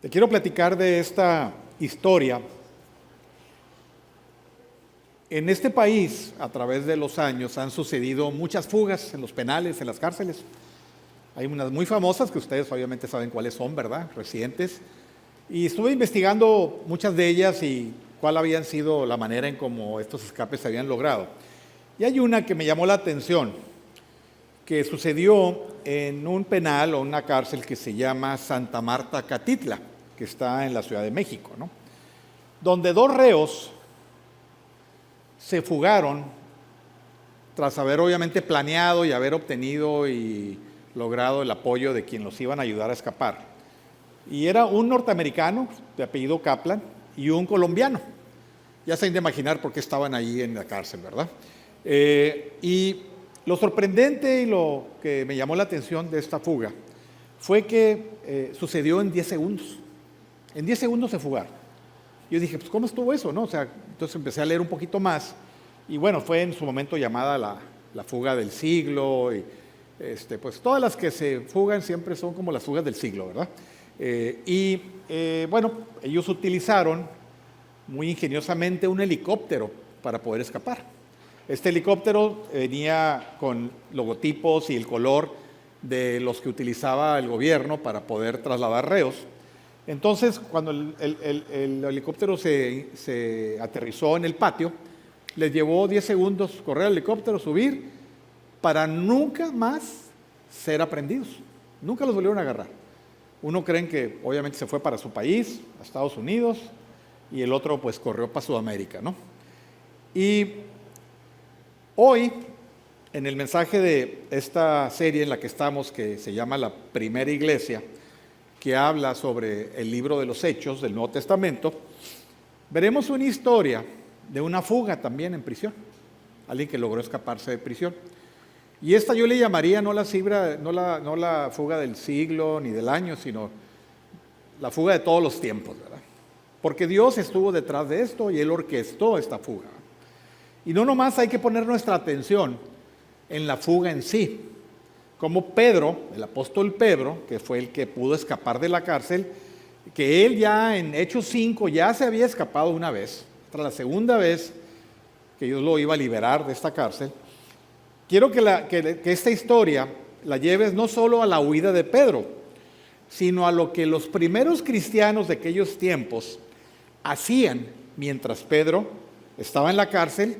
Te quiero platicar de esta historia. En este país, a través de los años, han sucedido muchas fugas en los penales, en las cárceles. Hay unas muy famosas que ustedes obviamente saben cuáles son, ¿verdad? Recientes. Y estuve investigando muchas de ellas y cuál habían sido la manera en cómo estos escapes se habían logrado. Y hay una que me llamó la atención, que sucedió en un penal o una cárcel que se llama Santa Marta Catitla, que está en la Ciudad de México, ¿no? Donde dos reos se fugaron tras haber obviamente planeado y haber obtenido y logrado el apoyo de quien los iban a ayudar a escapar. Y era un norteamericano de apellido Kaplan y un colombiano. Ya se han de imaginar por qué estaban ahí en la cárcel, ¿verdad? Y lo sorprendente y lo que me llamó la atención de esta fuga fue que sucedió en 10 segundos. En 10 segundos se fugaron. Yo dije, pues ¿cómo estuvo eso, no? O sea, entonces empecé a leer un poquito más y bueno, fue en su momento llamada la fuga del siglo y pues todas las que se fugan siempre son como las fugas del siglo, ¿verdad? Bueno, ellos utilizaron muy ingeniosamente un helicóptero para poder escapar. Este helicóptero venía con logotipos y el color de los que utilizaba el gobierno para poder trasladar reos. Entonces, cuando el helicóptero se aterrizó en el patio, les llevó 10 segundos correr al helicóptero, subir, para nunca más ser aprendidos. Nunca los volvieron a agarrar. Uno cree que obviamente se fue para su país, a Estados Unidos, y el otro pues corrió para Sudamérica, ¿no? Y hoy, en el mensaje de esta serie en la que estamos, que se llama La Primera Iglesia, que habla sobre el libro de los Hechos del Nuevo Testamento, veremos una historia de una fuga también en prisión, alguien que logró escaparse de prisión. Y esta yo le llamaría no la fuga del siglo ni del año, sino la fuga de todos los tiempos, ¿verdad? Porque Dios estuvo detrás de esto y Él orquestó esta fuga. Y no nomás hay que poner nuestra atención en la fuga en sí, como Pedro, el apóstol Pedro, que fue el que pudo escapar de la cárcel, que él ya en Hechos 5 ya se había escapado una vez, tras la segunda vez que Dios lo iba a liberar de esta cárcel. Quiero que esta historia la lleves no solo a la huida de Pedro, sino a lo que los primeros cristianos de aquellos tiempos hacían mientras Pedro estaba en la cárcel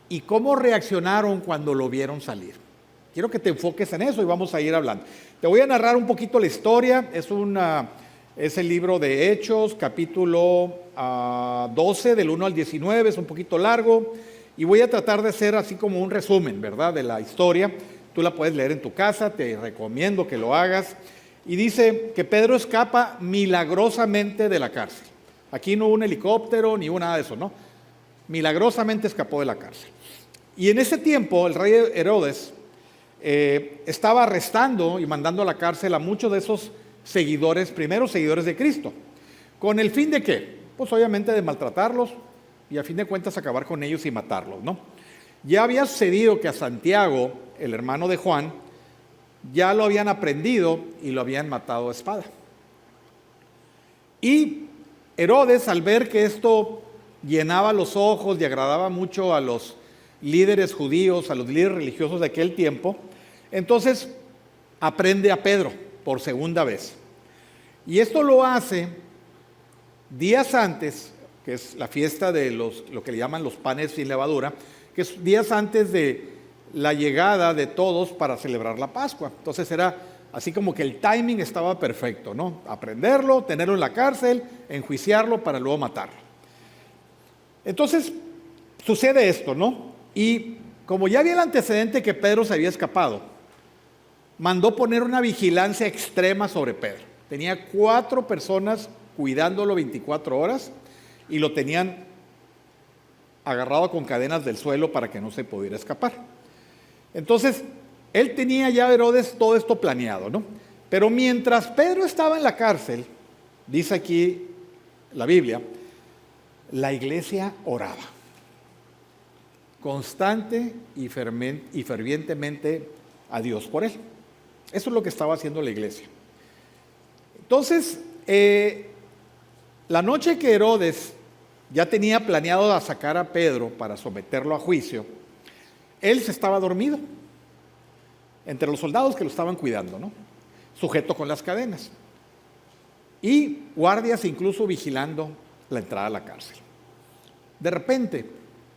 y cómo reaccionaron cuando lo vieron salir. Quiero que te enfoques en eso y vamos a ir hablando. Te voy a narrar un poquito la historia. Es el libro de Hechos, capítulo 12, del 1 al 19, es un poquito largo. Y voy a tratar de hacer así como un resumen, ¿verdad?, de la historia. Tú la puedes leer en tu casa, te recomiendo que lo hagas. Y dice que Pedro escapa milagrosamente de la cárcel. Aquí no hubo un helicóptero ni hubo nada de eso, ¿no? Milagrosamente escapó de la cárcel. Y en ese tiempo el rey Herodes estaba arrestando y mandando a la cárcel a muchos de esos seguidores, primeros seguidores de Cristo. ¿Con el fin de qué? Pues obviamente de maltratarlos y a fin de cuentas acabar con ellos y matarlos, ¿no? Ya había sucedido que a Santiago, el hermano de Juan, ya lo habían aprendido y lo habían matado a espada. Y Herodes, al ver que esto llenaba los ojos y agradaba mucho a los líderes judíos, a los líderes religiosos de aquel tiempo, entonces aprende a Pedro por segunda vez. Y esto lo hace días antes, que es la fiesta de lo que le llaman los panes sin levadura, que es días antes de la llegada de todos para celebrar la Pascua. Entonces era así como que el timing estaba perfecto, ¿no? Aprenderlo, tenerlo en la cárcel, enjuiciarlo para luego matarlo. Entonces sucede esto, ¿no? Y como ya había el antecedente que Pedro se había escapado, mandó poner una vigilancia extrema sobre Pedro. Tenía 4 personas cuidándolo 24 horas y lo tenían agarrado con cadenas del suelo para que no se pudiera escapar. Entonces, él tenía ya, Herodes, todo esto planeado, ¿no? Pero mientras Pedro estaba en la cárcel, dice aquí la Biblia, la iglesia oraba constante y fervientemente a Dios por él. Eso es lo que estaba haciendo la iglesia. Entonces, La noche que Herodes ya tenía planeado a sacar a Pedro para someterlo a juicio, él se estaba dormido entre los soldados que lo estaban cuidando, ¿no? Sujeto con las cadenas. Y guardias incluso vigilando la entrada a la cárcel. De repente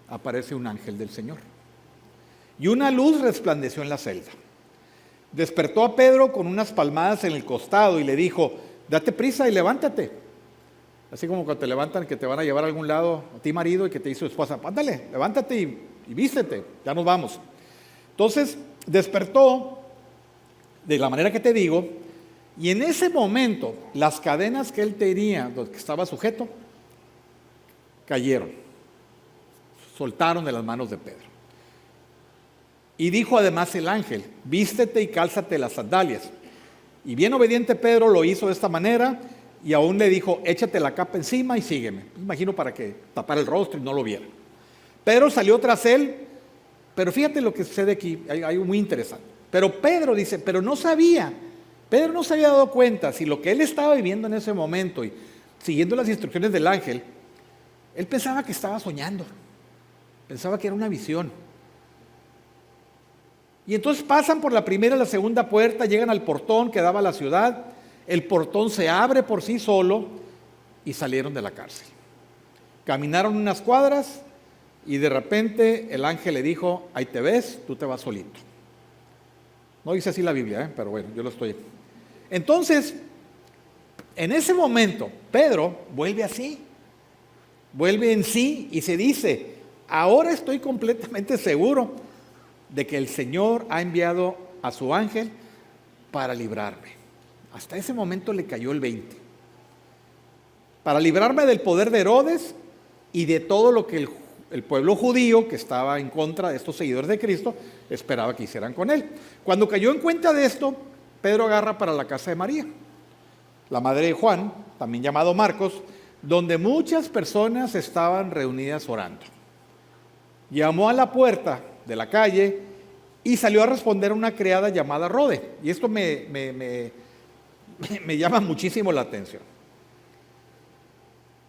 aparece un ángel del Señor. Y una luz resplandeció en la celda. Despertó a Pedro con unas palmadas en el costado y le dijo: date prisa y levántate. Así como cuando te levantan que te van a llevar a algún lado, a ti marido, y que te dice su esposa: ándale, levántate y vístete, ya nos vamos. Entonces despertó de la manera que te digo, y en ese momento las cadenas que él tenía, donde estaba sujeto, cayeron, soltaron de las manos de Pedro. Y dijo además el ángel: vístete y cálzate las sandalias. Y bien obediente Pedro lo hizo de esta manera, y aún le dijo: échate la capa encima y sígueme. Imagino para que tapara el rostro y no lo viera. Pedro salió tras él, pero fíjate lo que sucede aquí, hay algo muy interesante. Pero Pedro dice, Pedro no se había dado cuenta si lo que él estaba viviendo en ese momento y siguiendo las instrucciones del ángel, él pensaba que estaba soñando, pensaba que era una visión. Y entonces pasan por la primera y la segunda puerta, llegan al portón que daba a la ciudad, el portón se abre por sí solo y salieron de la cárcel. Caminaron unas cuadras y de repente el ángel le dijo: ahí te ves, tú te vas solito. No dice así la Biblia, pero bueno, yo lo estoy. Entonces, en ese momento, Pedro vuelve así, vuelve en sí y se dice: ahora estoy completamente seguro de que el Señor ha enviado a su ángel para librarme. Hasta ese momento le cayó el 20. Para librarme del poder de Herodes y de todo lo que el pueblo judío que estaba en contra de estos seguidores de Cristo esperaba que hicieran con él. Cuando cayó en cuenta de esto, Pedro agarra para la casa de María, la madre de Juan, también llamado Marcos, donde muchas personas estaban reunidas orando. Llamó a la puerta de la calle y salió a responder a una criada llamada Rode. Y esto me llama muchísimo la atención.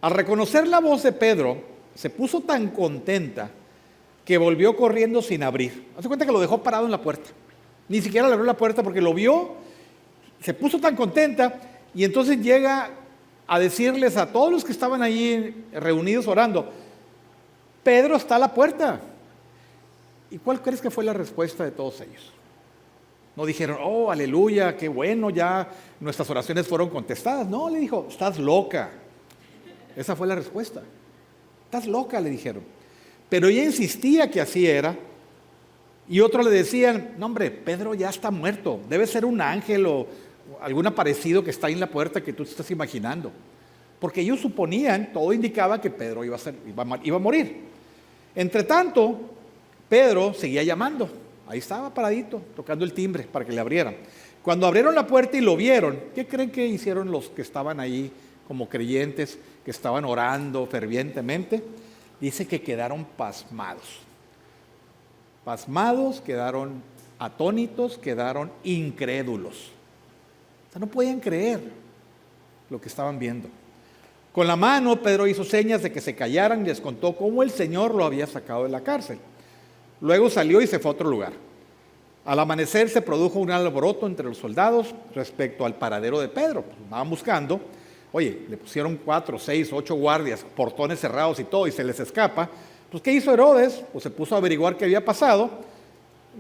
Al reconocer la voz de Pedro, se puso tan contenta que volvió corriendo sin abrir. Haz de cuenta que lo dejó parado en la puerta. Ni siquiera le abrió la puerta porque lo vio, se puso tan contenta y entonces llega a decirles a todos los que estaban allí reunidos orando: Pedro está a la puerta. ¿Y cuál crees que fue la respuesta de todos ellos? No dijeron: oh, aleluya, qué bueno, ya nuestras oraciones fueron contestadas. No, le dijo: estás loca. Esa fue la respuesta. Estás loca, le dijeron. Pero ella insistía que así era. Y otros le decían: no, hombre, Pedro ya está muerto. Debe ser un ángel o algún aparecido que está ahí en la puerta que tú te estás imaginando. Porque ellos suponían, todo indicaba que Pedro iba a morir. Entre tanto, Pedro seguía llamando. Ahí estaba paradito, tocando el timbre para que le abrieran. Cuando abrieron la puerta y lo vieron, ¿qué creen que hicieron los que estaban ahí como creyentes, que estaban orando fervientemente? Dice que quedaron pasmados. Pasmados, quedaron atónitos, quedaron incrédulos. O sea, no podían creer lo que estaban viendo. Con la mano, Pedro hizo señas de que se callaran y les contó cómo el Señor lo había sacado de la cárcel. Luego salió y se fue a otro lugar. Al amanecer se produjo un alboroto entre los soldados respecto al paradero de Pedro. Estaban buscando. Oye, le pusieron 4, 6, 8 guardias, portones cerrados y todo, y se les escapa. Pues, ¿qué hizo Herodes? Pues se puso a averiguar qué había pasado.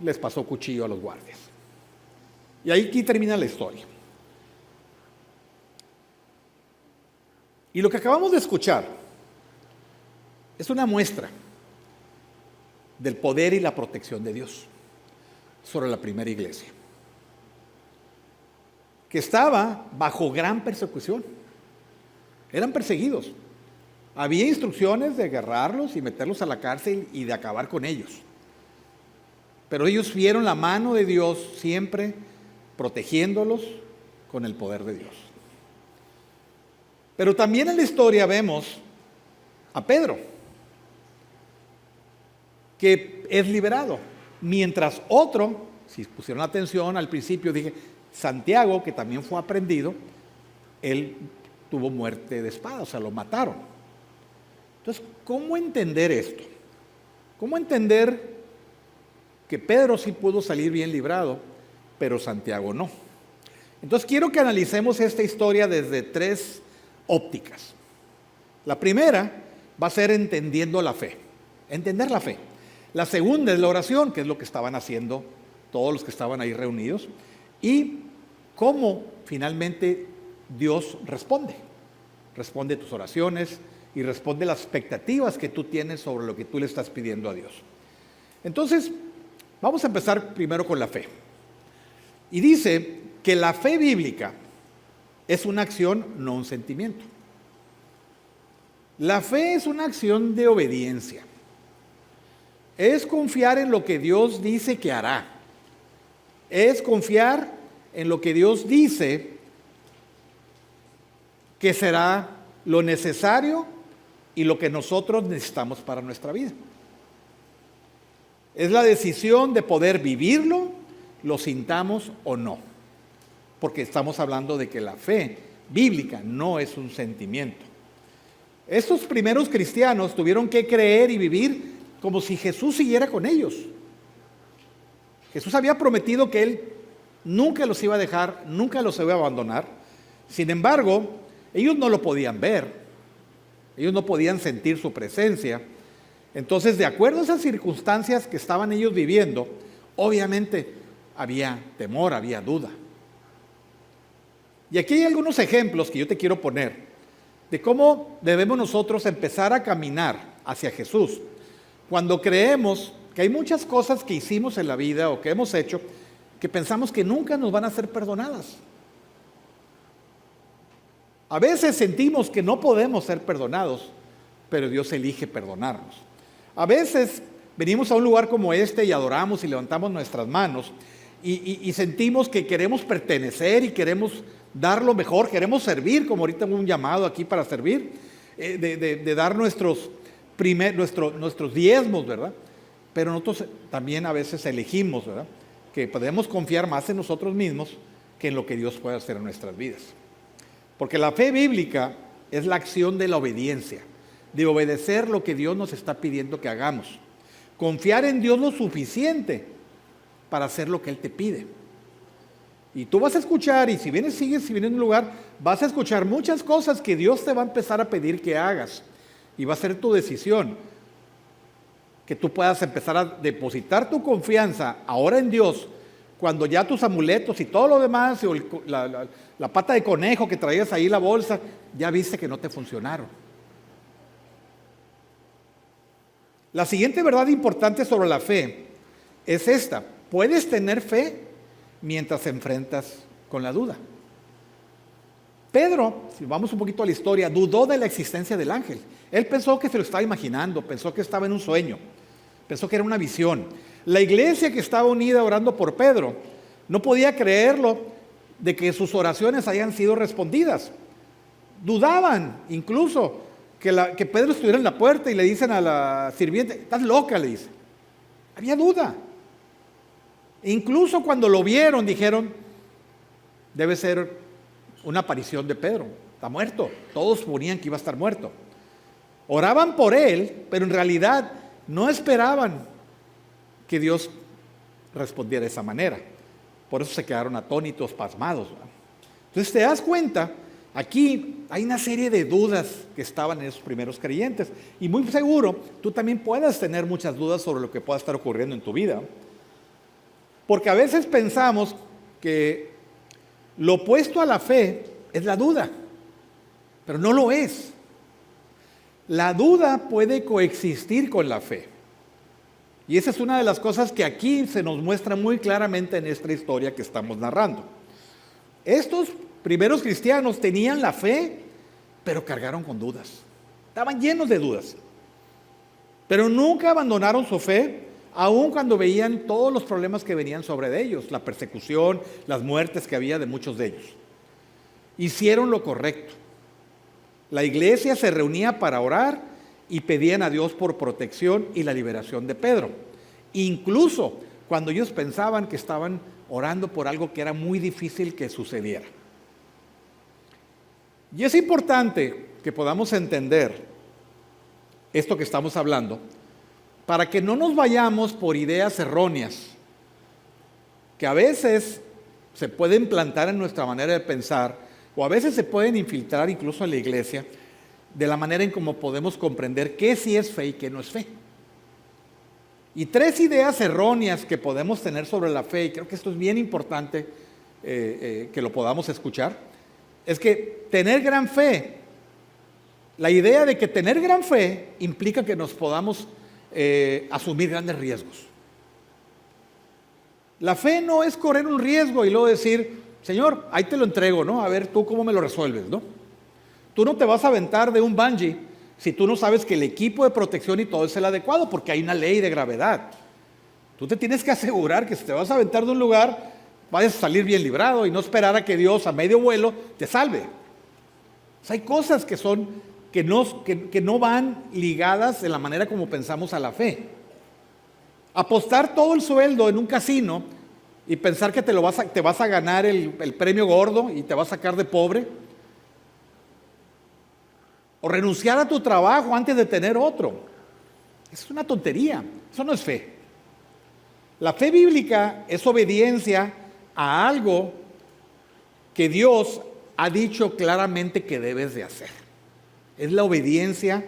Les pasó cuchillo a los guardias. Y ahí aquí termina la historia. Y lo que acabamos de escuchar es una muestra del poder y la protección de Dios sobre la primera iglesia, que estaba bajo gran persecución. Eran perseguidos. Había instrucciones de agarrarlos y meterlos a la cárcel y de acabar con ellos. Pero ellos vieron la mano de Dios siempre protegiéndolos con el poder de Dios. Pero también en la historia vemos a Pedro, que es liberado. Mientras otro, si pusieron atención al principio, dije, Santiago, que también fue aprendido, él tuvo muerte de espada, o sea, lo mataron. Entonces, ¿cómo entender esto? ¿Cómo entender que Pedro sí pudo salir bien librado, pero Santiago no? Entonces, quiero que analicemos esta historia desde 3 ópticas. La primera va a ser entendiendo la fe, entender la fe. La segunda es la oración, que es lo que estaban haciendo todos los que estaban ahí reunidos, y cómo finalmente Dios responde tus oraciones y responde las expectativas que tú tienes sobre lo que tú le estás pidiendo a Dios. Entonces, vamos a empezar primero con la fe. Y dice que la fe bíblica es una acción, no un sentimiento. La fe es una acción de obediencia. Es confiar en lo que Dios dice que hará. Es confiar en lo que Dios dice que será lo necesario y lo que nosotros necesitamos para nuestra vida. Es la decisión de poder vivirlo, lo sintamos o no. Porque estamos hablando de que la fe bíblica no es un sentimiento. Estos primeros cristianos tuvieron que creer y vivir como si Jesús siguiera con ellos. Jesús había prometido que Él nunca los iba a dejar, nunca los iba a abandonar. Sin embargo, ellos no lo podían ver, ellos no podían sentir su presencia. Entonces, de acuerdo a esas circunstancias que estaban ellos viviendo, obviamente había temor, había duda. Y aquí hay algunos ejemplos que yo te quiero poner de cómo debemos nosotros empezar a caminar hacia Jesús cuando creemos que hay muchas cosas que hicimos en la vida o que hemos hecho que pensamos que nunca nos van a ser perdonadas. A veces sentimos que no podemos ser perdonados, pero Dios elige perdonarnos. A veces venimos a un lugar como este y adoramos y levantamos nuestras manos y sentimos que queremos pertenecer y queremos dar lo mejor, queremos servir, como ahorita tengo un llamado aquí para servir, de dar nuestros diezmos, ¿verdad? Pero nosotros también a veces elegimos, ¿verdad?, que podemos confiar más en nosotros mismos que en lo que Dios puede hacer en nuestras vidas. Porque la fe bíblica es la acción de la obediencia, de obedecer lo que Dios nos está pidiendo que hagamos. Confiar en Dios lo suficiente para hacer lo que Él te pide. Y tú vas a escuchar, y si sigues en un lugar, vas a escuchar muchas cosas que Dios te va a empezar a pedir que hagas. Y va a ser tu decisión que tú puedas empezar a depositar tu confianza ahora en Dios, cuando ya tus amuletos y todo lo demás, o la pata de conejo que traías ahí, la bolsa, ya viste que no te funcionaron. La siguiente verdad importante sobre la fe es esta: puedes tener fe mientras te enfrentas con la duda. Pedro, si vamos un poquito a la historia, dudó de la existencia del ángel. Él pensó que se lo estaba imaginando, pensó que estaba en un sueño, pensó que era una visión. La iglesia que estaba unida orando por Pedro no podía creerlo de que sus oraciones hayan sido respondidas. Dudaban incluso que Pedro estuviera en la puerta y le dicen a la sirviente: estás loca, le dice. Había duda. Incluso cuando lo vieron dijeron: debe ser una aparición de Pedro, está muerto. Todos ponían que iba a estar muerto. Oraban por él, pero en realidad no esperaban que Dios respondiera de esa manera. Por eso se quedaron atónitos, pasmados, ¿verdad? Entonces te das cuenta, aquí hay una serie de dudas que estaban en esos primeros creyentes. Y muy seguro, tú también puedes tener muchas dudas sobre lo que pueda estar ocurriendo en tu vida. Porque a veces pensamos que lo opuesto a la fe es la duda, pero no lo es. La duda puede coexistir con la fe. Y esa es una de las cosas que aquí se nos muestra muy claramente en esta historia que estamos narrando. Estos primeros cristianos tenían la fe, pero cargaron con dudas. Estaban llenos de dudas. Pero nunca abandonaron su fe, aun cuando veían todos los problemas que venían sobre ellos, la persecución, las muertes que había de muchos de ellos. Hicieron lo correcto. La iglesia se reunía para orar y pedían a Dios por protección y la liberación de Pedro. Incluso cuando ellos pensaban que estaban orando por algo que era muy difícil que sucediera. Y es importante que podamos entender esto que estamos hablando para que no nos vayamos por ideas erróneas que a veces se pueden plantar en nuestra manera de pensar o a veces se pueden infiltrar incluso en la iglesia de la manera en cómo podemos comprender qué sí es fe y qué no es fe. Y 3 ideas erróneas que podemos tener sobre la fe, y creo que esto es bien importante que lo podamos escuchar, es que tener gran fe, la idea de que tener gran fe implica que nos podamos asumir grandes riesgos. La fe no es correr un riesgo y luego decir, Señor, ahí te lo entrego, ¿no? A ver tú cómo me lo resuelves, ¿no? Tú no te vas a aventar de un bungee si tú no sabes que el equipo de protección y todo es el adecuado, porque hay una ley de gravedad. Tú te tienes que asegurar que si te vas a aventar de un lugar, vayas a salir bien librado y no esperar a que Dios a medio vuelo te salve. O sea, hay cosas que no van ligadas de la manera como pensamos a la fe. Apostar todo el sueldo en un casino y pensar que te vas a ganar el premio gordo y te vas a sacar de pobre. O renunciar a tu trabajo antes de tener otro. Es una tontería. Eso no es fe. La fe bíblica es obediencia a algo que Dios ha dicho claramente que debes de hacer. Es la obediencia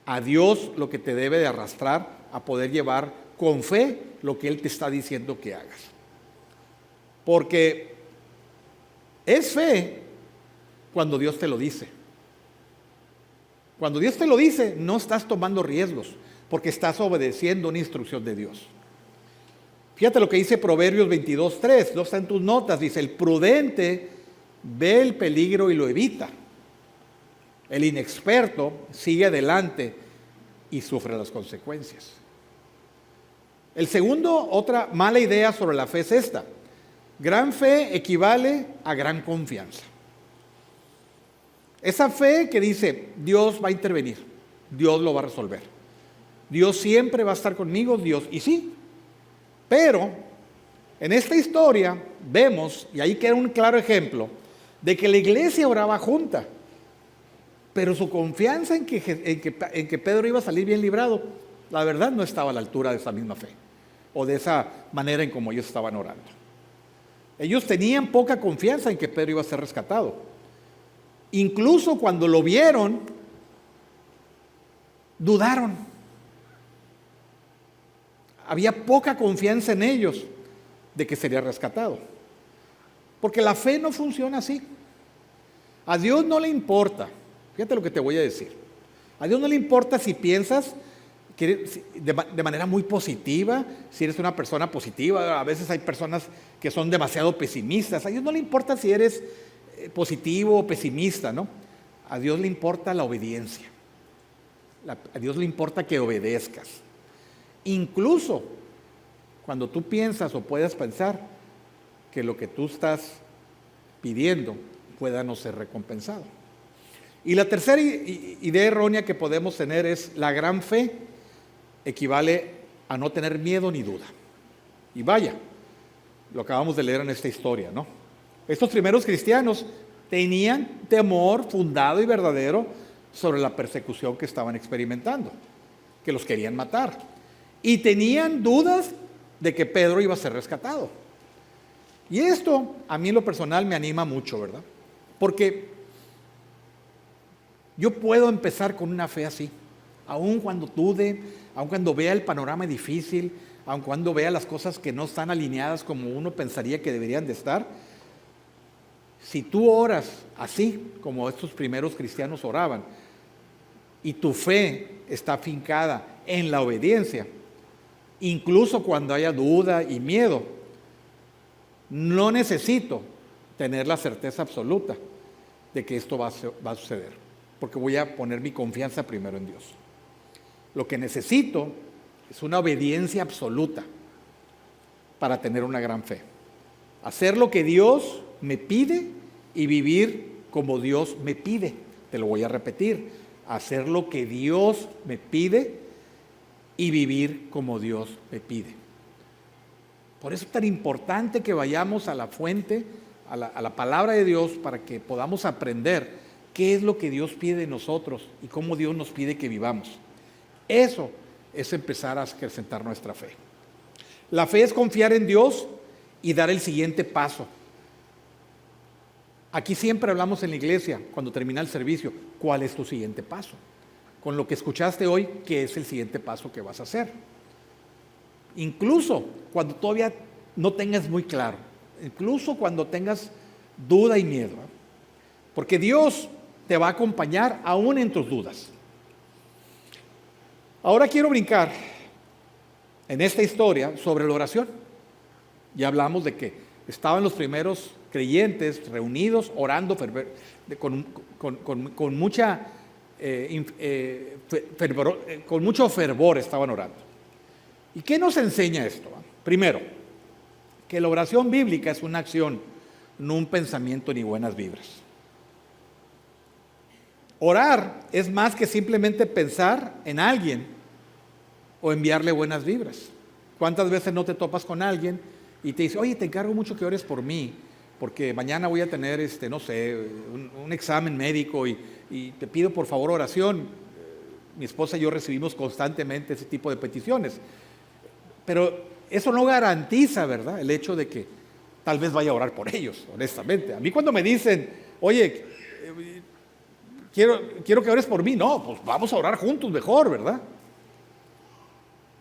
a Dios lo que te debe de arrastrar a poder llevar con fe lo que Él te está diciendo que hagas. Porque es fe cuando Dios te lo dice. Cuando Dios te lo dice, no estás tomando riesgos, porque estás obedeciendo una instrucción de Dios. Fíjate lo que dice Proverbios 22:3, no está en tus notas, dice, el prudente ve el peligro y lo evita. El inexperto sigue adelante y sufre las consecuencias. El segundo, otra mala idea sobre la fe es esta. Gran fe equivale a gran confianza. Esa fe que dice, Dios va a intervenir, Dios lo va a resolver. Dios siempre va a estar conmigo, Dios, y sí. Pero en esta historia vemos, y ahí queda un claro ejemplo, de que la iglesia oraba junta. Pero su confianza en que Pedro iba a salir bien librado, la verdad no estaba a la altura de esa misma fe, o de esa manera en como ellos estaban orando. Ellos tenían poca confianza en que Pedro iba a ser rescatado. Incluso cuando lo vieron, dudaron. Había poca confianza en ellos de que sería rescatado. Porque la fe no funciona así. A Dios no le importa. Fíjate lo que te voy a decir. A Dios no le importa si piensas de manera muy positiva, si eres una persona positiva. A veces hay personas que son demasiado pesimistas. A Dios no le importa si eres positivo o pesimista, ¿no? A Dios le importa la obediencia. A Dios le importa que obedezcas. Incluso cuando tú piensas o puedas pensar que lo que tú estás pidiendo pueda no ser recompensado. Y la tercera idea errónea que podemos tener es la gran fe equivale a no tener miedo ni duda. Y vaya, lo acabamos de leer en esta historia, ¿no? Estos primeros cristianos tenían temor fundado y verdadero sobre la persecución que estaban experimentando, que los querían matar. Y tenían dudas de que Pedro iba a ser rescatado. Y esto a mí en lo personal me anima mucho, ¿verdad? Porque yo puedo empezar con una fe así, aun cuando dude, aun cuando vea el panorama difícil, aun cuando vea las cosas que no están alineadas como uno pensaría que deberían de estar. Si tú oras así como estos primeros cristianos oraban y tu fe está afincada en la obediencia, incluso cuando haya duda y miedo, no necesito tener la certeza absoluta de que esto va a suceder, porque voy a poner mi confianza primero en Dios. Lo que necesito es una obediencia absoluta para tener una gran fe. Hacer lo que Dios me pide y vivir como Dios me pide. Te lo voy a repetir. Hacer lo que Dios me pide y vivir como Dios me pide. Por eso es tan importante que vayamos a la fuente a la palabra de Dios para que podamos aprender qué es lo que Dios pide de nosotros y cómo Dios nos pide que vivamos. Eso es empezar a acrecentar nuestra fe. La fe es confiar en Dios y dar el siguiente paso. Aquí siempre hablamos en la iglesia, cuando termina el servicio, ¿cuál es tu siguiente paso? Con lo que escuchaste hoy, ¿qué es el siguiente paso que vas a hacer? Incluso cuando todavía no tengas muy claro, incluso cuando tengas duda y miedo, ¿eh? Porque Dios te va a acompañar aún en tus dudas. Ahora quiero brincar en esta historia sobre la oración. Ya hablamos de que estaban los primeros creyentes reunidos orando con mucho fervor estaban orando. ¿Y qué nos enseña esto? Primero, que la oración bíblica es una acción, no un pensamiento ni buenas vibras. Orar es más que simplemente pensar en alguien o enviarle buenas vibras. ¿Cuántas veces no te topas con alguien y te dice, oye, te encargo mucho que ores por mí, porque mañana voy a tener, no sé, un examen médico y te pido por favor oración? Mi esposa y yo recibimos constantemente ese tipo de peticiones. Pero eso no garantiza, ¿verdad?, el hecho de que tal vez vaya a orar por ellos, honestamente. A mí cuando me dicen, oye, quiero que ores por mí, no, pues vamos a orar juntos mejor, ¿verdad?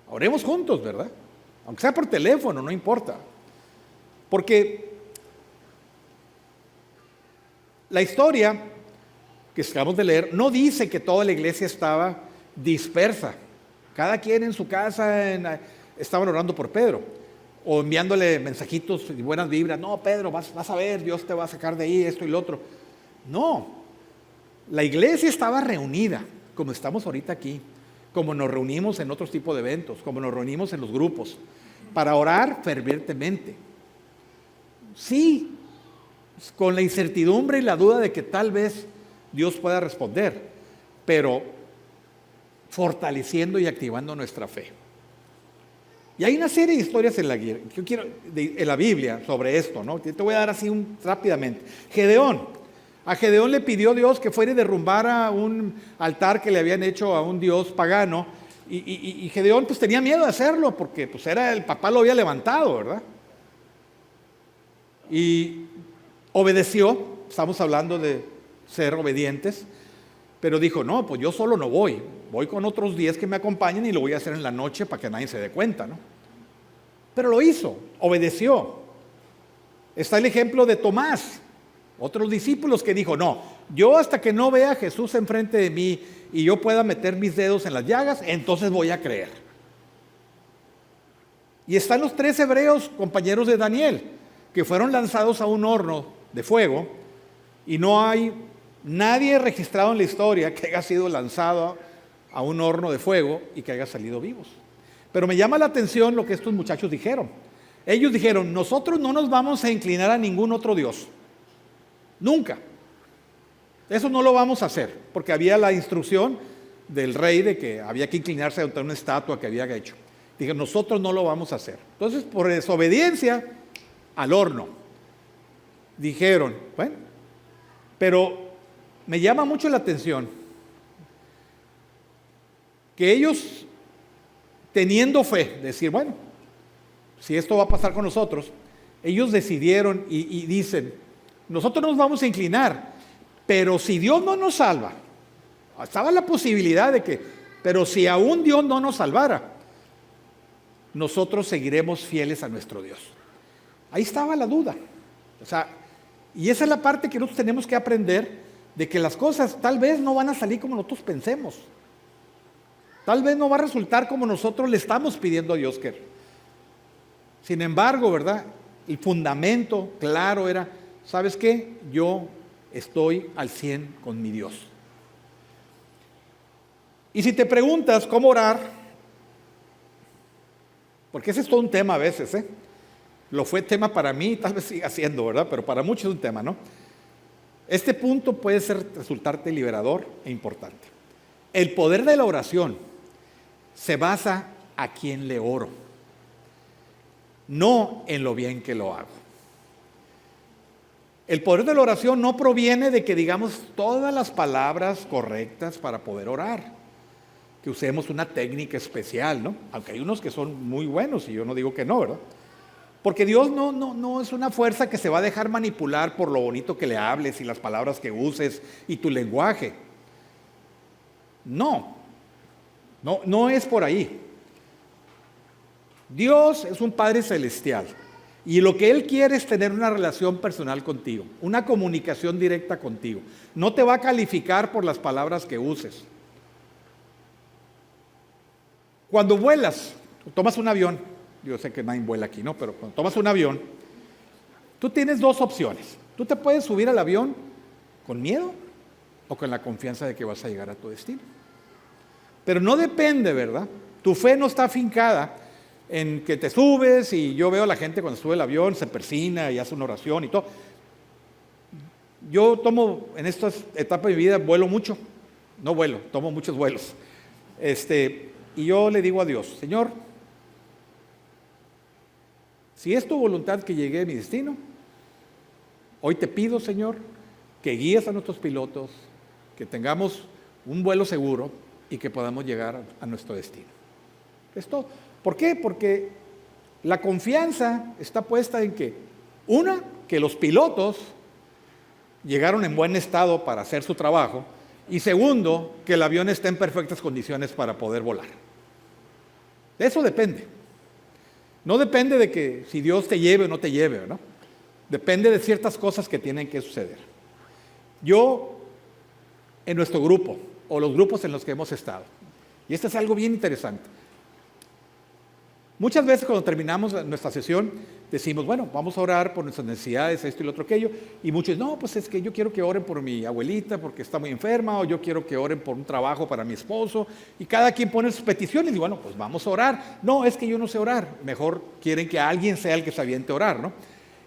Oremos juntos, ¿verdad? Aunque sea por teléfono, no importa. Porque la historia que acabamos de leer no dice que toda la iglesia estaba dispersa. Cada quien en su casa estaban orando por Pedro o enviándole mensajitos y buenas vibras. No, Pedro, vas a ver, Dios te va a sacar de ahí, esto y lo otro. No, la iglesia estaba reunida, como estamos ahorita aquí, como nos reunimos en otros tipos de eventos, como nos reunimos en los grupos, para orar fervientemente. Sí, con la incertidumbre y la duda de que tal vez Dios pueda responder, pero fortaleciendo y activando nuestra fe. Y hay una serie de historias en la Biblia sobre esto, ¿no? Te voy a dar así rápidamente. A Gedeón le pidió Dios que fuera y derrumbara un altar que le habían hecho a un dios pagano, y Gedeón pues tenía miedo de hacerlo porque pues el papá lo había levantado, ¿verdad? Y obedeció. Estamos hablando de ser obedientes, pero dijo, no, pues yo solo no voy con otros 10 que me acompañen y lo voy a hacer en la noche para que nadie se dé cuenta, ¿no? Pero lo hizo, obedeció. Está el ejemplo de Tomás, otros discípulos que dijo, no, yo hasta que no vea a Jesús enfrente de mí y yo pueda meter mis dedos en las llagas, entonces voy a creer. Y están los 3 hebreos, compañeros de Daniel, que fueron lanzados a un horno de fuego, y no hay nadie registrado en la historia que haya sido lanzado a un horno de fuego y que haya salido vivos. Pero me llama la atención lo que estos muchachos dijeron. Ellos dijeron, nosotros no nos vamos a inclinar a ningún otro dios. Nunca. Eso no lo vamos a hacer, porque había la instrucción del rey de que había que inclinarse ante una estatua que había hecho. Dijeron, nosotros no lo vamos a hacer. Entonces, por desobediencia, al horno. Dijeron, bueno, pero me llama mucho la atención que ellos, teniendo fe, decir, bueno, si esto va a pasar con nosotros, ellos decidieron y dicen, nosotros nos vamos a inclinar, pero si Dios no nos salva, estaba la posibilidad de que, pero si aún Dios no nos salvara, nosotros seguiremos fieles a nuestro Dios. Ahí estaba la duda. O sea, y esa es la parte que nosotros tenemos que aprender, de que las cosas tal vez no van a salir como nosotros pensemos. Tal vez no va a resultar como nosotros le estamos pidiendo a Dios que. Sin embargo, ¿verdad? El fundamento claro era, ¿sabes qué? Yo estoy al 100 con mi Dios. Y si te preguntas cómo orar, porque ese es todo un tema a veces, ¿eh? Lo fue tema para mí, tal vez siga siendo, ¿verdad? Pero para muchos es un tema, ¿no? Este punto puede resultarte liberador e importante. El poder de la oración se basa a quién le oro, no en lo bien que lo hago. El poder de la oración no proviene de que digamos todas las palabras correctas para poder orar, que usemos una técnica especial, ¿no? Aunque hay unos que son muy buenos y yo no digo que no, ¿verdad? Porque Dios no es una fuerza que se va a dejar manipular por lo bonito que le hables y las palabras que uses y tu lenguaje. No es por ahí. Dios es un Padre celestial y lo que Él quiere es tener una relación personal contigo, una comunicación directa contigo. No te va a calificar por las palabras que uses. Cuando vuelas, tomas un avión, yo sé que nadie vuela aquí, ¿no? Pero cuando tomas un avión, tú tienes dos opciones. Tú te puedes subir al avión con miedo o con la confianza de que vas a llegar a tu destino. Pero no depende, ¿verdad? Tu fe no está afincada en que te subes y yo veo a la gente cuando sube al avión, se persina y hace una oración y todo. Yo tomo, en estas etapas de mi vida, tomo muchos vuelos. Y yo le digo a Dios, Señor, si es tu voluntad que llegue a mi destino, hoy te pido, Señor, que guíes a nuestros pilotos, que tengamos un vuelo seguro y que podamos llegar a nuestro destino. Es todo. ¿Por qué? Porque la confianza está puesta en que, que los pilotos llegaron en buen estado para hacer su trabajo, y segundo, que el avión esté en perfectas condiciones para poder volar. De eso depende. No depende de que si Dios te lleve o no te lleve, ¿no? Depende de ciertas cosas que tienen que suceder. Yo, en nuestro grupo, o los grupos en los que hemos estado, y esto es algo bien interesante. Muchas veces cuando terminamos nuestra sesión decimos, bueno, vamos a orar por nuestras necesidades, esto y lo otro, aquello, y muchos, no, pues es que yo quiero que oren por mi abuelita porque está muy enferma, o yo quiero que oren por un trabajo para mi esposo, y cada quien pone sus peticiones, y bueno, pues vamos a orar. No, es que yo no sé orar, mejor quieren que alguien sea el que se aviente a orar, ¿no?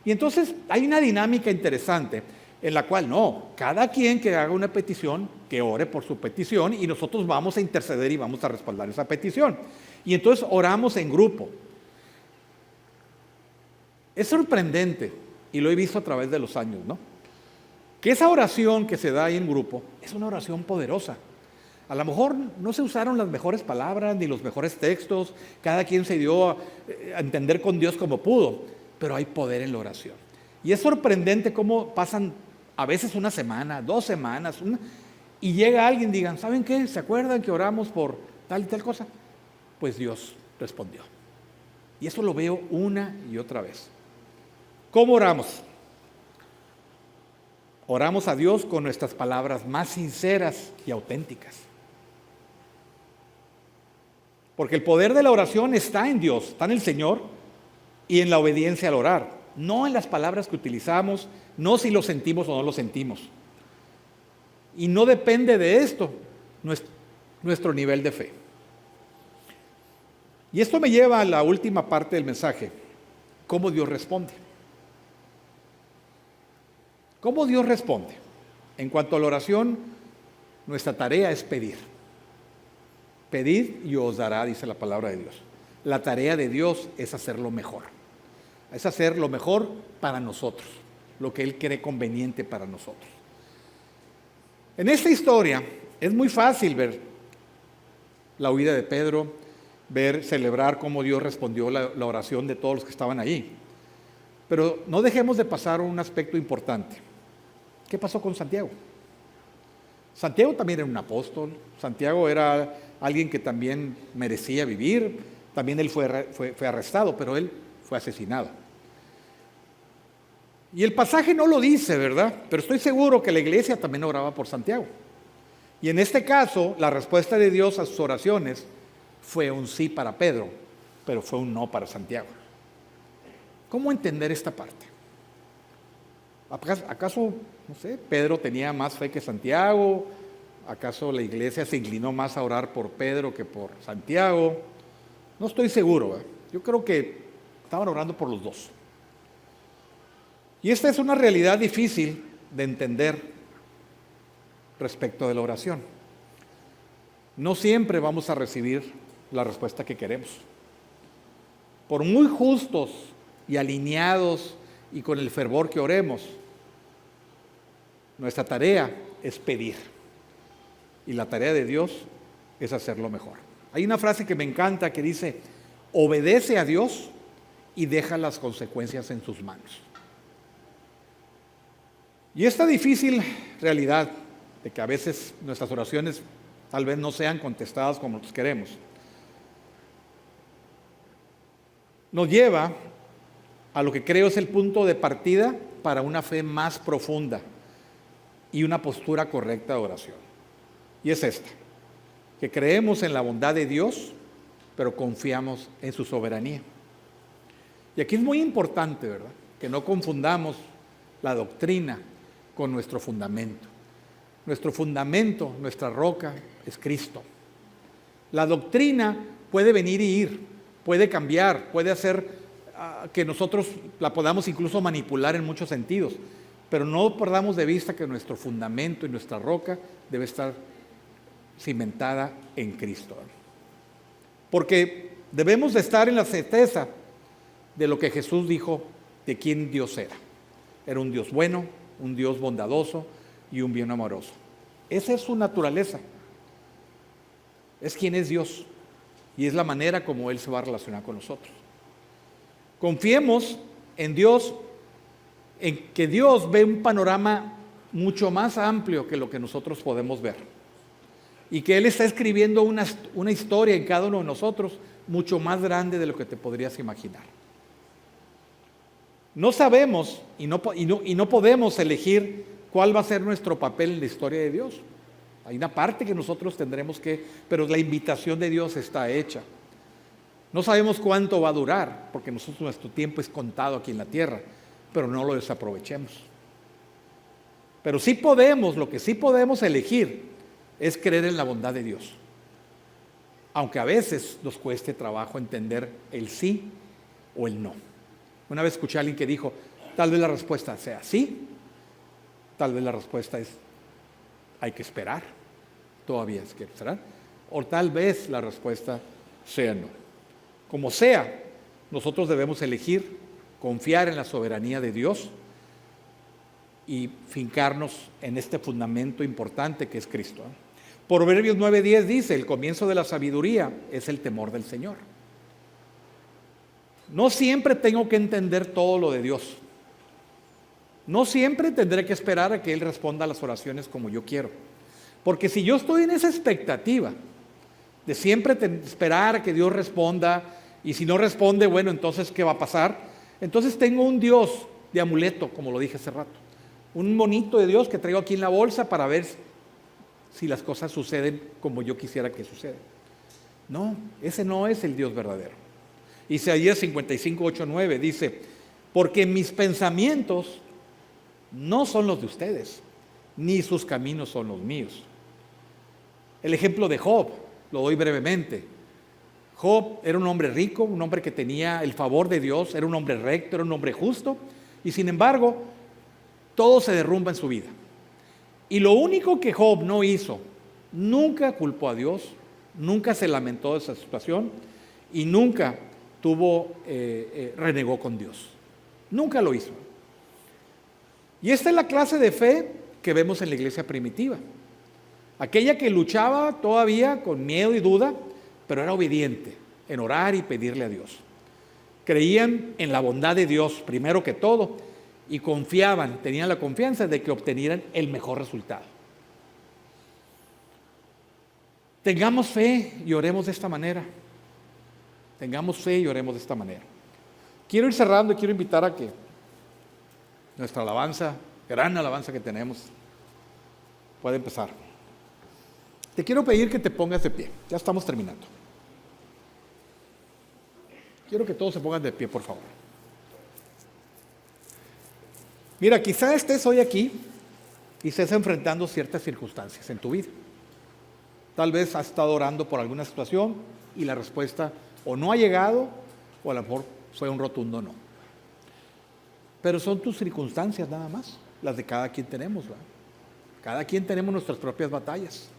Y entonces hay una dinámica interesante en la cual cada quien que haga una petición, que ore por su petición, y nosotros vamos a interceder y vamos a respaldar esa petición. Y entonces oramos en grupo. Es sorprendente, y lo he visto a través de los años, ¿no? Que esa oración que se da ahí en grupo es una oración poderosa. A lo mejor no se usaron las mejores palabras ni los mejores textos, cada quien se dio a entender con Dios como pudo, pero hay poder en la oración. Y es sorprendente cómo pasan a veces una semana, 2 semanas, y llega alguien y digan, ¿saben qué? ¿Se acuerdan que oramos por tal y tal cosa? Pues Dios respondió. Y eso lo veo una y otra vez. ¿Cómo oramos? Oramos a Dios con nuestras palabras más sinceras y auténticas. Porque el poder de la oración está en Dios, está en el Señor y en la obediencia al orar. No en las palabras que utilizamos, no si lo sentimos o no lo sentimos. Y no depende de esto nuestro nivel de fe. Y esto me lleva a la última parte del mensaje, cómo Dios responde. ¿Cómo Dios responde? En cuanto a la oración, nuestra tarea es pedir. Pedid y os dará, dice la palabra de Dios. La tarea de Dios es hacer lo mejor. Es hacer lo mejor para nosotros, lo que Él cree conveniente para nosotros. En esta historia es muy fácil ver la huida de Pedro, celebrar cómo Dios respondió la oración de todos los que estaban ahí. Pero no dejemos de pasar un aspecto importante. ¿Qué pasó con Santiago? Santiago también era un apóstol, Santiago era alguien que también merecía vivir, también él fue arrestado, pero él fue asesinado. Y el pasaje no lo dice, ¿verdad? Pero estoy seguro que la iglesia también oraba por Santiago. Y en este caso, la respuesta de Dios a sus oraciones fue un sí para Pedro, pero fue un no para Santiago. ¿Cómo entender esta parte? ¿Acaso, no sé, Pedro tenía más fe que Santiago? ¿Acaso la iglesia se inclinó más a orar por Pedro que por Santiago? No estoy seguro, ¿eh? Yo creo que estaban orando por los dos. Y esta es una realidad difícil de entender respecto de la oración. No siempre vamos a recibir la respuesta que queremos. Por muy justos y alineados y con el fervor que oremos, Nuestra tarea es pedir. Y la tarea de Dios es hacerlo mejor. Hay una frase que me encanta que dice: obedece a Dios y deja las consecuencias en sus manos. Y esta difícil realidad de que a veces nuestras oraciones tal vez no sean contestadas como nosotros queremos, nos lleva a lo que creo es el punto de partida para una fe más profunda y una postura correcta de oración. Y es esta: que creemos en la bondad de Dios, pero confiamos en su soberanía. Y aquí es muy importante, ¿verdad?, que no confundamos la doctrina con nuestro fundamento. Nuestro fundamento, nuestra roca, es Cristo. La doctrina puede venir y ir, puede cambiar, puede hacer que nosotros la podamos incluso manipular en muchos sentidos, pero no perdamos de vista que nuestro fundamento y nuestra roca debe estar cimentada en Cristo. Porque debemos de estar en la certeza de lo que Jesús dijo de quién Dios era. Era un Dios bueno, un Dios bondadoso y un bien amoroso. Esa es su naturaleza. Es quien es Dios y es la manera como Él se va a relacionar con nosotros. Confiemos en Dios, en que Dios ve un panorama mucho más amplio que lo que nosotros podemos ver. Y que Él está escribiendo una historia en cada uno de nosotros mucho más grande de lo que te podrías imaginar. No sabemos y no podemos elegir cuál va a ser nuestro papel en la historia de Dios. Hay una parte que nosotros tendremos que, pero la invitación de Dios está hecha. No sabemos cuánto va a durar, porque nuestro tiempo es contado aquí en la tierra, pero no lo desaprovechemos. Pero sí podemos, lo que sí podemos elegir es creer en la bondad de Dios. Aunque a veces nos cueste trabajo entender el sí o el no. Una vez escuché a alguien que dijo: tal vez la respuesta sea sí, tal vez la respuesta es hay que esperar, todavía hay que esperar, o tal vez la respuesta sea no. Como sea, nosotros debemos elegir confiar en la soberanía de Dios y fincarnos en este fundamento importante que es Cristo. Proverbios 9:10 dice: el comienzo de la sabiduría es el temor del Señor. No siempre tengo que entender todo lo de Dios. No siempre tendré que esperar a que Él responda a las oraciones como yo quiero. Porque si yo estoy en esa expectativa de siempre esperar a que Dios responda, y si no responde, bueno, entonces ¿qué va a pasar? Entonces tengo un Dios de amuleto, como lo dije hace rato. Un monito de Dios que traigo aquí en la bolsa para ver si las cosas suceden como yo quisiera que sucedan. No, ese no es el Dios verdadero. Isaías 55:8-9 dice: porque mis pensamientos no son los de ustedes, ni sus caminos son los míos. El ejemplo de Job lo doy brevemente. Job era un hombre rico, un hombre que tenía el favor de Dios, era un hombre recto, era un hombre justo, y sin embargo, todo se derrumba en su vida. Y lo único que Job no hizo, nunca culpó a Dios, nunca se lamentó de esa situación y nunca renegó con Dios. Nunca lo hizo. Y esta es la clase de fe que vemos en la iglesia primitiva. Aquella que luchaba todavía con miedo y duda, pero era obediente en orar y pedirle a Dios. Creían en la bondad de Dios primero que todo y confiaban, tenían la confianza de que obtenieran el mejor resultado. Tengamos fe y oremos de esta manera. Tengamos fe y oremos de esta manera. Quiero ir cerrando y quiero invitar a que nuestra alabanza, gran alabanza que tenemos, pueda empezar. Te quiero pedir que te pongas de pie. Ya estamos terminando. Quiero que todos se pongan de pie, por favor. Mira, quizá estés hoy aquí y estés enfrentando ciertas circunstancias en tu vida. Tal vez has estado orando por alguna situación y la respuesta o no ha llegado o a lo mejor fue un rotundo no. Pero son tus circunstancias nada más, las de cada quien tenemos, ¿verdad? Cada quien tenemos nuestras propias batallas.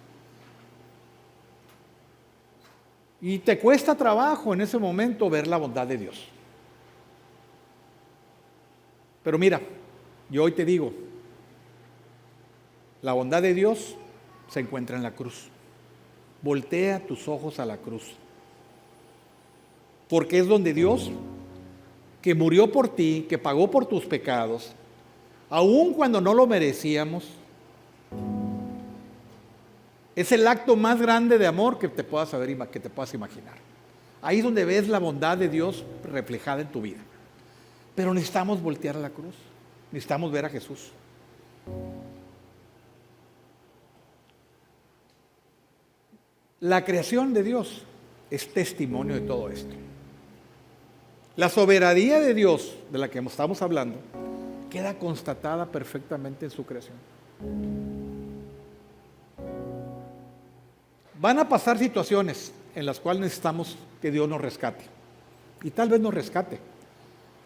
Y te cuesta trabajo en ese momento ver la bondad de Dios. Pero mira, yo hoy te digo, La bondad de Dios se encuentra en la cruz. Voltea tus ojos a la cruz. Porque es donde Dios, que murió por ti, que pagó por tus pecados, aun cuando no lo merecíamos, es el acto más grande de amor que te puedas imaginar. Ahí es donde ves la bondad de Dios reflejada en tu vida. Pero necesitamos voltear a la cruz. Necesitamos ver a Jesús. La creación de Dios es testimonio de todo esto. La soberanía de Dios, de la que estamos hablando, queda constatada perfectamente en su creación. Van a pasar situaciones en las cuales necesitamos que Dios nos rescate. Y tal vez nos rescate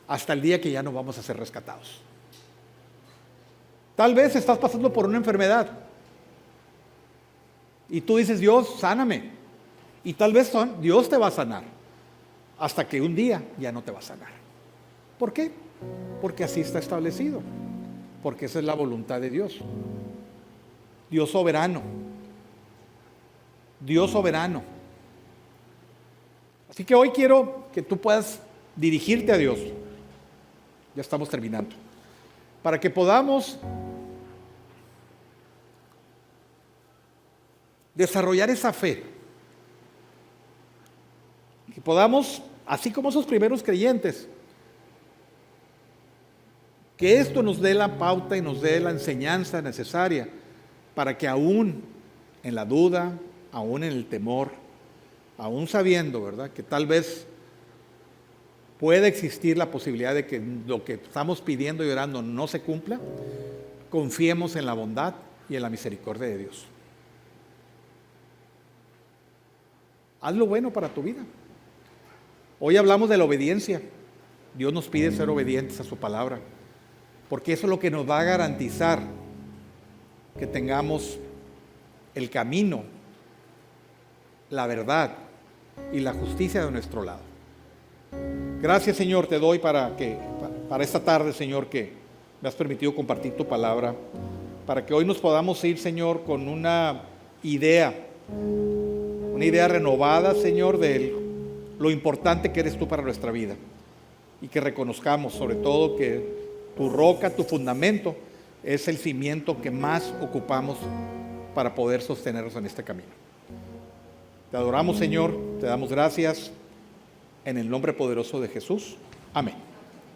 hasta el día que ya no vamos a ser rescatados. Tal vez estás pasando por una enfermedad y tú dices, Dios, sáname. Y tal vez Dios te va a sanar hasta que un día ya no te va a sanar. ¿Por qué? Porque así está establecido. Porque esa es la voluntad de Dios. Dios soberano. Dios soberano. Así que hoy quiero que tú puedas dirigirte a Dios. Ya estamos terminando. Para que podamos desarrollar esa fe. Que podamos, así como esos primeros creyentes, que esto nos dé la pauta y nos dé la enseñanza necesaria para que aún en la duda, aún en el temor, aún sabiendo, ¿verdad?, que tal vez puede existir la posibilidad de que lo que estamos pidiendo y orando no se cumpla, confiemos en la bondad y en la misericordia de Dios. Haz lo bueno para tu vida. Hoy hablamos de la obediencia. Dios nos pide ser obedientes a su palabra, porque eso es lo que nos va a garantizar que tengamos el camino, la verdad y la justicia de nuestro lado. Gracias, Señor, te doy para esta tarde, Señor, que me has permitido compartir tu palabra, para que hoy nos podamos ir, Señor, con una idea renovada, Señor, de lo importante que eres tú para nuestra vida, y que reconozcamos sobre todo que tu roca, tu fundamento, es el cimiento que más ocupamos para poder sostenernos en este camino. Te adoramos, Señor, te damos gracias en el nombre poderoso de Jesús. Amén.